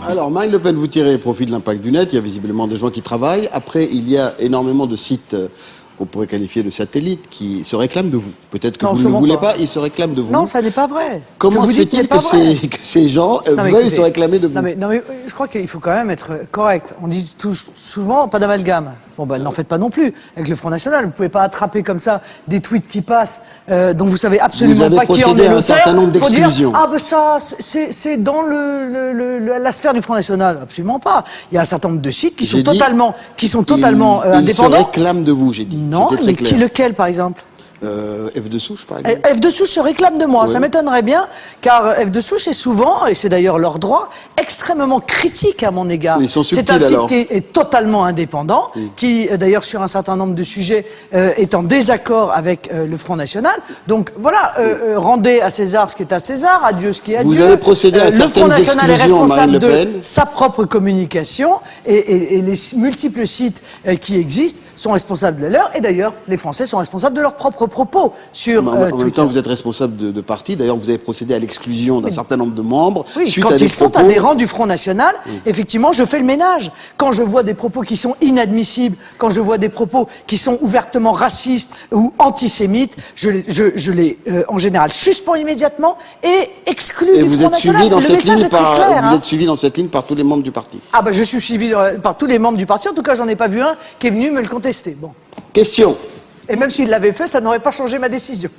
Alors, Marine Le Pen, vous tirez profit de l'impact du net. Il y a visiblement des gens qui travaillent. Après, il y a énormément de sites qu'on pourrait qualifier de satellites qui se réclament de vous. Peut-être que Non, vous ne le sûrement voulez pas. pas, ils se réclament de vous. Non, ça n'est pas vrai. Comment se fait-il que ces gens veuillent écoutez, se réclamer de vous? non mais je crois qu'il faut quand même être correct. On dit souvent pas d'amalgame. Bon ben n'en faites pas non plus avec le Front National. Vous pouvez pas attraper comme ça des tweets qui passent dont vous savez absolument pas qui en est à un certain nombre l'auteur pour dire d'exclusions. ah ben ça c'est dans la sphère du Front National. Absolument pas. Il y a un certain nombre de sites qui sont totalement indépendants. Ils se réclament de vous, j'ai dit. Non, mais lequel par exemple? F de Souche, par exemple. F de Souche se réclame de moi, Oui. ça m'étonnerait bien, car F de Souche est souvent, et c'est d'ailleurs leur droit, extrêmement critique à mon égard. Ils sont subtils, c'est un site alors. qui est totalement indépendant, qui d'ailleurs sur un certain nombre de sujets est en désaccord avec le Front National. Donc voilà, rendez à César ce qui est à César, à Dieu ce qui est à Dieu. Vous avez procédé à le Front certaines National est exclusions, responsable Marine Le Pen. de sa propre communication, et les multiples sites qui existent sont responsables de leur, et d'ailleurs les Français sont responsables de leurs propres propos sur En même Twitter. temps, vous êtes responsable de parti. D'ailleurs, vous avez procédé à l'exclusion d'un certain nombre de membres. Oui, suite quand à des ils sont propos... adhérents du Front National, effectivement, je fais le ménage. Quand je vois des propos qui sont inadmissibles, quand je vois des propos qui sont ouvertement racistes ou antisémites, je les en général, suspends immédiatement et exclus Et du vous Front êtes National. suivi dans Le cette message ligne est très par, clair. vous êtes suivi dans cette ligne par tous les membres du parti. Ah ben, je suis suivi par tous les membres du parti. En tout cas, j'en ai pas vu un qui est venu me le contester. Bon. Question. Et même s'il l'avait fait, ça n'aurait pas changé ma décision.